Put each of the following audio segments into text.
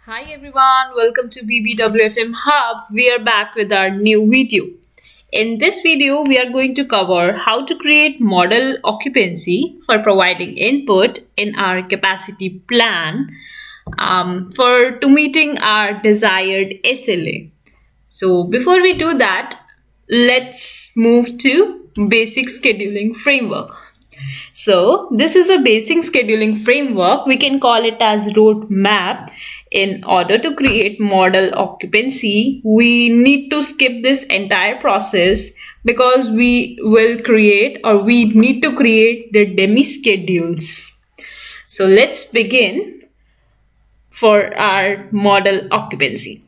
Hi everyone, welcome to BBWFM Hub. We are back with our new video. In this video, we are going to cover how to create model occupancy for providing input in our capacity plan to meeting our desired SLA. So before we do that, let's move to basic scheduling framework. So this is a basic scheduling framework. We can call it as roadmap. In order to create model occupancy, we need to skip this entire process because we need to create the demi schedules. So let's begin for our model occupancy.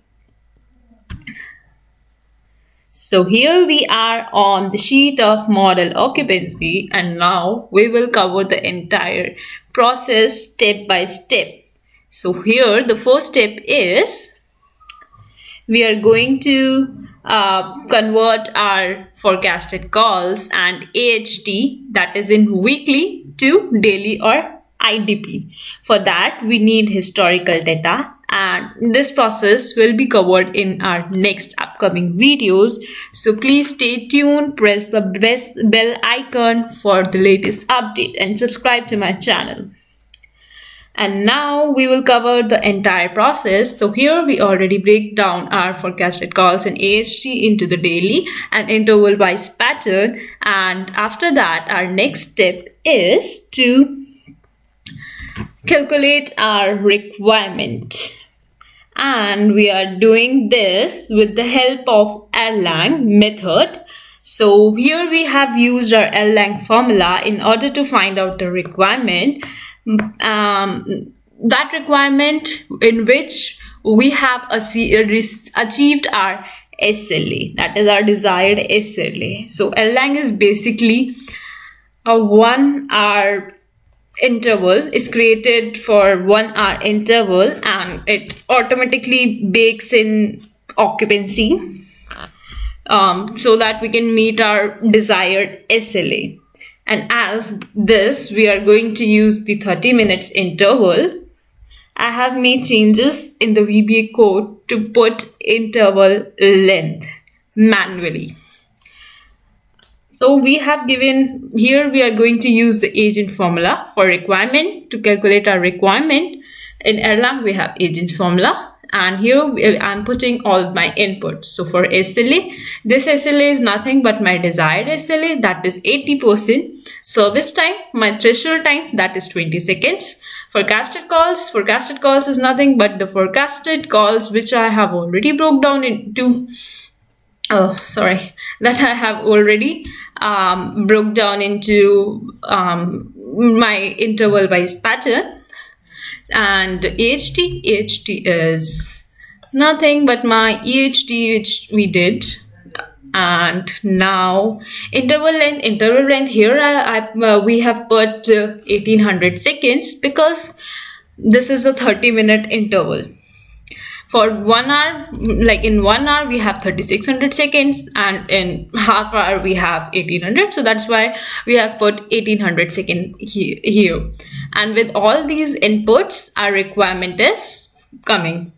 So here we are on the sheet of model occupancy, and now we will cover the entire process step by step. So here the first step is we are going to convert our forecasted calls and AHT, that is in weekly, to daily or IDP. For that we need historical data, and this process will be covered in our next upcoming videos. So please stay tuned, press the bell icon for the latest update and subscribe to my channel. And now we will cover the entire process. So here we already break down our forecasted calls and AHT into the daily and interval wise pattern. And after that, our next step is to calculate our requirement. And we are doing this with the help of Erlang method. So here we have used our Erlang formula in order to find out the requirement. That requirement in which we have achieved our SLA, that is our desired SLA. So Erlang is basically a 1 hour interval is created for 1 hour interval, and it automatically bakes in occupancy so that we can meet our desired SLA. And as this, we are going to use the 30 minutes interval. I have made changes in the VBA code to put interval length manually. So we have given here, we are going to use the agent formula for requirement to calculate our requirement. In Erlang, we have agent formula. And here I'm putting all my inputs. So for SLA, this SLA is nothing but my desired SLA, that is 80%. Service time, my threshold time, that is 20 seconds. Forecasted calls is nothing but the forecasted calls which I have already broke down into. That I have already broke down into my interval wise pattern. And AHT is nothing but my EHT which we did. And now interval length here we have put 1800 seconds because this is a 30-minute interval. For 1 hour, like in 1 hour we have 3600 seconds, and in half hour we have 1800. So that's why we have put 1800 seconds here. And with all these inputs, our requirement is coming.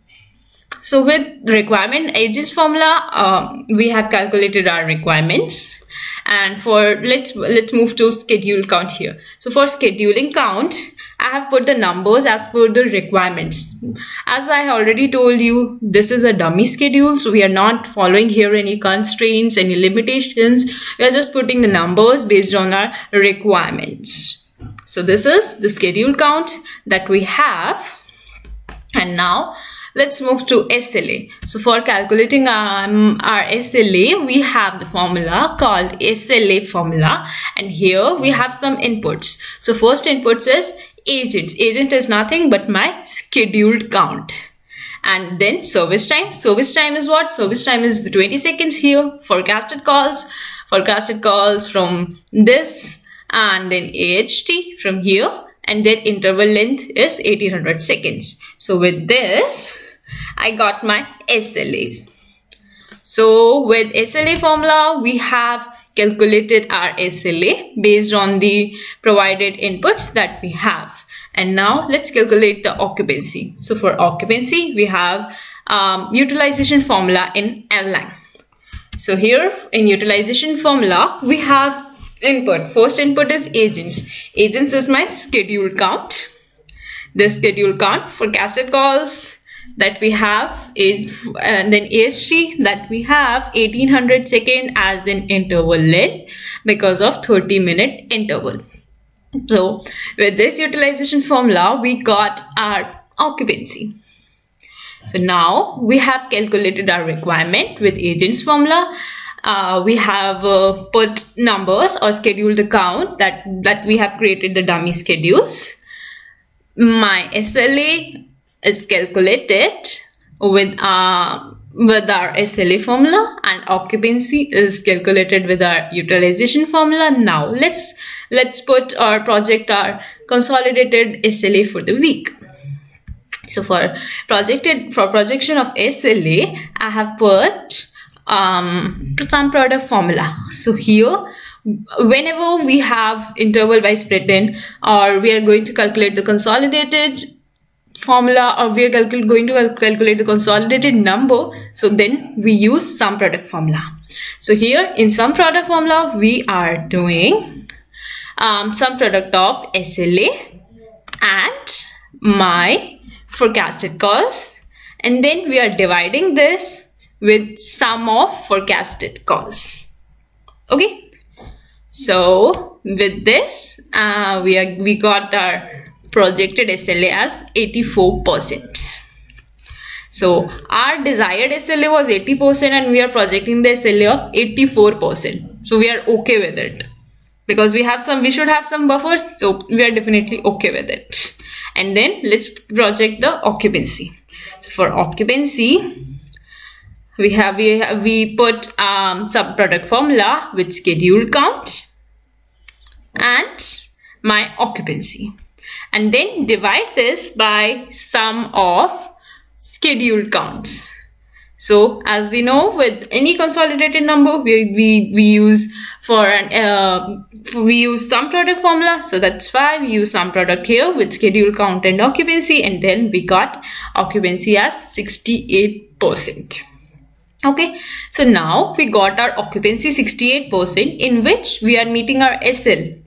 So with requirement agents formula, we have calculated our requirements. And for let's move to schedule count here. So for scheduling count, I have put the numbers as per the requirements. As I already told you, this is a dummy schedule, so we are not following here any constraints, any limitations. We are just putting the numbers based on our requirements. So this is the schedule count that we have. And now let's move to SLA. So for calculating our SLA, we have the formula called SLA formula, and here we have some inputs. So first input is agents. Agent is nothing but my scheduled count. And then service time. Service time is what? Service time is the 20 seconds here. Forecasted calls from this, and then AHT from here, and then interval length is 1800 seconds. So with this, I got my SLAs. So with SLA formula, we have calculated our SLA based on the provided inputs that we have. And now let's calculate the occupancy. So for occupancy, we have utilization formula in airline. So here in utilization formula, we have input. First input is agents. Agents is my schedule count. This schedule count, forecasted calls that we have is, and then AHT that we have 1800 second as an interval length because of 30-minute interval. So with this utilization formula, we got our occupancy. So now we have calculated our requirement with agents formula. We have put numbers or scheduled the count that we have created the dummy schedules. My SLA is calculated with our SLA formula, and occupancy is calculated with our utilization formula. Now let's put or project our consolidated SLA for the week. So for projection of SLA, I have put some product formula. So here, whenever we have interval by split in, or we are going to calculate the consolidated formula, or we are going to calculate the consolidated number, so then we use sum product formula. So here in sum product formula, we are doing sum product of SLA and my forecasted calls, and then we are dividing this with sum of forecasted calls. Okay, so with this we got our projected SLA as 84%. So our desired SLA was 80% and we are projecting the SLA of 84%. So we are okay with it because we should have some buffers, so we are definitely okay with it. And then let's project the occupancy. So for occupancy, we put some product formula with schedule count and my occupancy, and then divide this by sum of schedule counts. So as we know, with any consolidated number, we use we use sum product formula. So that's why we use sum product here with schedule count and occupancy, and then we got occupancy as 68%. Okay, so now we got our occupancy 68%, in which we are meeting our SL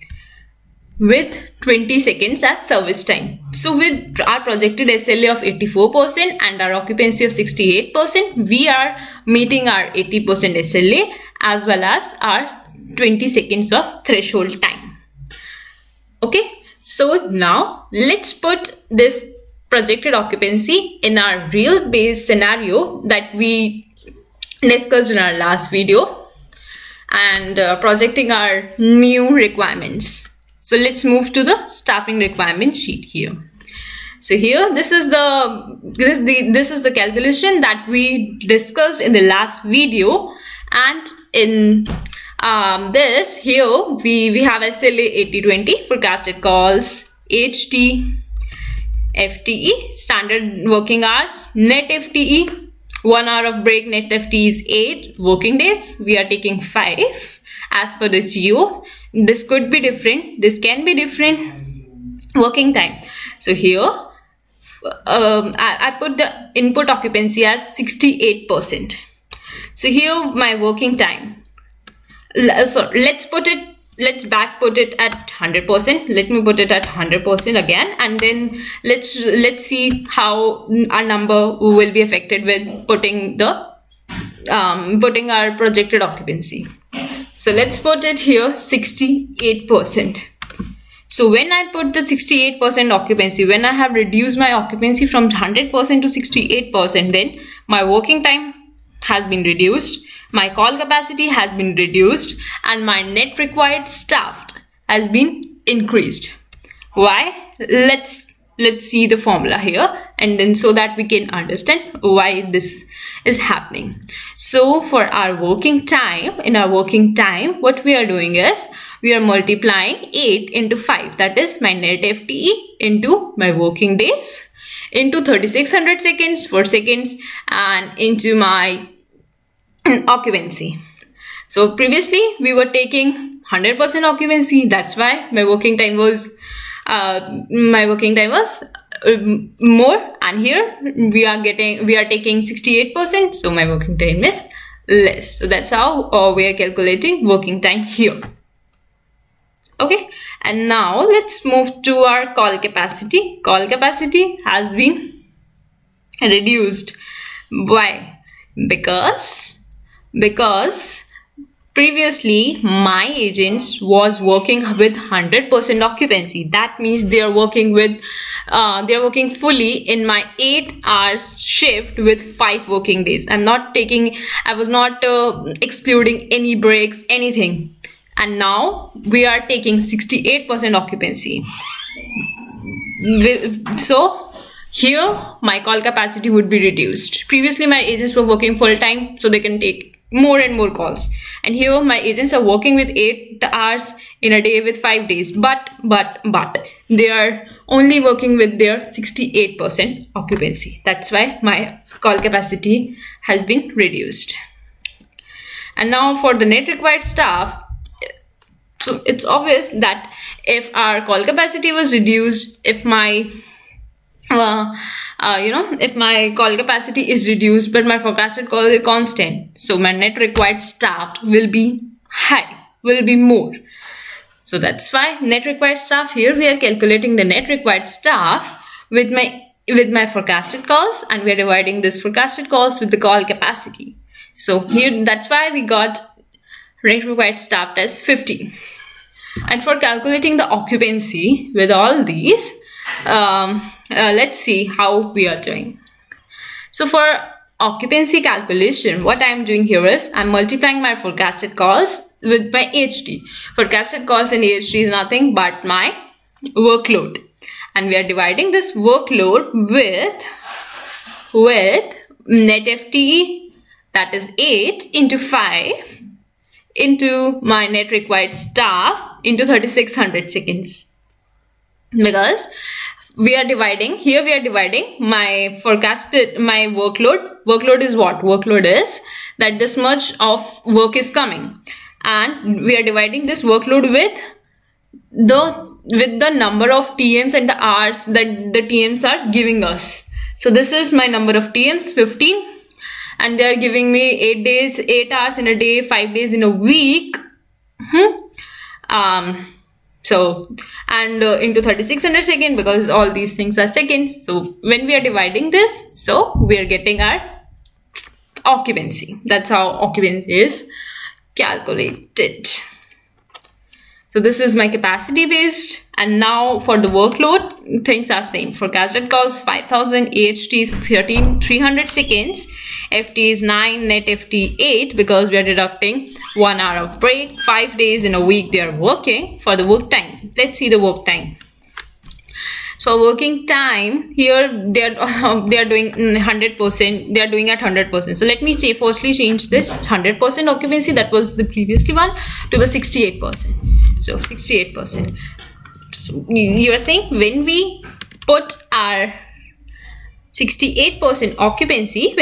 with 20 seconds as service time. So with our projected SLA of 84% and our occupancy of 68%, we are meeting our 80% SLA as well as our 20 seconds of threshold time. Okay, so now let's put this projected occupancy in our real base scenario that we discussed in our last video, and projecting our new requirements. So let's move to the staffing requirement sheet here. So here, this is the calculation that we discussed in the last video, and in this here we have SLA 80-20, forecasted calls, HT, FTE, standard working hours, net FTE, 1 hour of break, net FTE is 8 working days. We are taking 5 as per the GO. This could be different. This can be different. Working time. So here, I put the input occupancy as 68%. So here my working time. So let's back put it at 100%. Let me put it at 100% again, and then let's see how our number will be affected with putting our projected occupancy. So let's put it here 68%. So when I put the 68% occupancy, when I have reduced my occupancy from 100% to 68%, then my working time has been reduced, my call capacity has been reduced, and my net required staff has been increased. Why? Let's see the formula here, and then so that we can understand why this is happening. So for our working time, in our working time, what we are doing is we are multiplying 8 into 5, that is my net FTE into my working days into 3600 seconds, 4 seconds, and into my occupancy. So previously we were taking 100% occupancy, that's why my working time was my working time was more, and here we are taking 68%, so my working time is less. So that's how we are calculating working time here. Okay, and now let's move to our call capacity. Call capacity has been reduced. Why? Because previously my agents was working with 100% occupancy. That means they are working fully in my 8 hours shift with 5 working days. I was not excluding any breaks, anything. And now we are taking 68% occupancy. So here my call capacity would be reduced. Previously my agents were working full time, so they can take more and more calls. And here my agents are working with 8 hours in a day with 5 days. But they are only working with their 68% occupancy. That's why my call capacity has been reduced. And now for the net required staff. So it's obvious that if our call capacity was reduced, if my if my call capacity is reduced but my forecasted call is constant, so my net required staff will be high, will be more. So that's why net required staff, here we are calculating the net required staff with my forecasted calls, and we are dividing this forecasted calls with the call capacity. So here that's why we got net required staff as 50. And for calculating the occupancy with all these, let's see how we are doing. So for occupancy calculation, what I am doing here is I'm multiplying my forecasted calls with my HT. Forecasted calls in HT is nothing but my workload, and we are dividing this workload with net FTE, that is 8 into 5 into my net required staff into 3600 seconds. Because we are dividing my workload is what? Workload is that this much of work is coming, and we are dividing this workload with the number of TMs and the hours that the TMs are giving us. So this is my number of TMs, 15, and they are giving me 8 hours in a day, 5 days in a week. So, and into 3600 seconds, because all these things are seconds. So when we are dividing this, so we are getting our occupancy. That's how occupancy is calculated. So this is my capacity based. And now for the workload, things are same. Forecasted calls 5000, AHT is 300 seconds, FT is 9, net FT 8, because we are deducting 1 hour of break. 5 days in a week they are working. For the work time, let's see the work time. So working time here, they are doing 100%. They are doing at 100%. So let me firstly change this 100% occupancy, that was the previous one, to the 68%. So 68%. So you are saying when we put our 68% occupancy,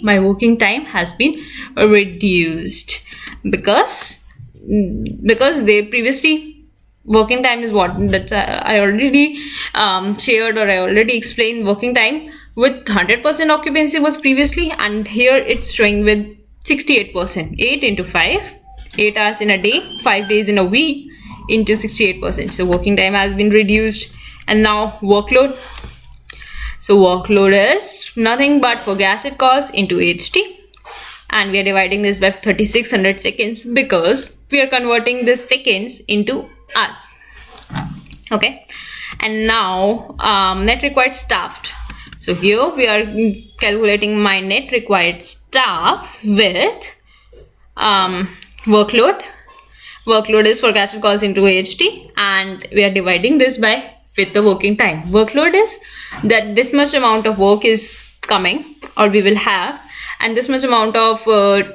my working time has been reduced, because they previously working time is what? That's I already shared, or I already explained. Working time with 100% occupancy was previously, and here it's showing with 68%. 8 into 5, 8 hours in a day, 5 days in a week, into 68%. So working time has been reduced. And now workload. So workload is nothing but forecasted calls into HT, and we are dividing this by 3600 seconds, because we are converting the seconds into hours. Okay, and now net required staff. So here we are calculating my net required staff with workload. Workload is forecasted calls into HT, and we are dividing this by with the working time. Workload is that this much amount of work is coming, or we will have, and this much amount of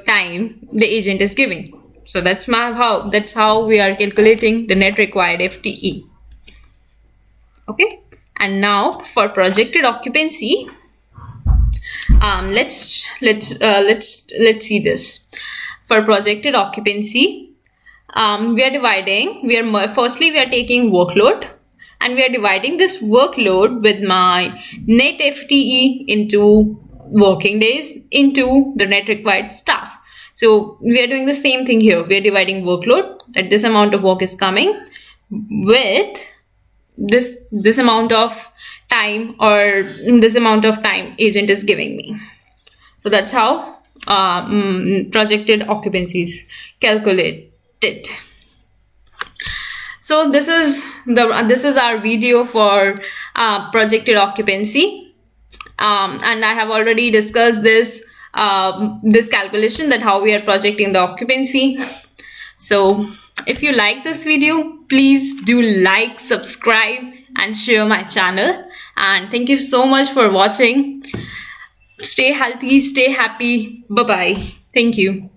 time the agent is giving. So that's how we are calculating the net required FTE. Okay, and now for projected occupancy, let's see this. For projected occupancy, firstly we are taking workload, and we are dividing this workload with my net FTE into working days into the net required staff. So we are doing the same thing here. We are dividing workload, that this amount of work is coming, with this amount of time, or this amount of time agent is giving me. So that's how projected occupancy is calculated. So this is our video for projected occupancy, and I have already discussed this calculation, that how we are projecting the occupancy. So if you like this video, please do like, subscribe, and share my channel. And thank you so much for watching. Stay healthy, stay happy. Bye bye. Thank you.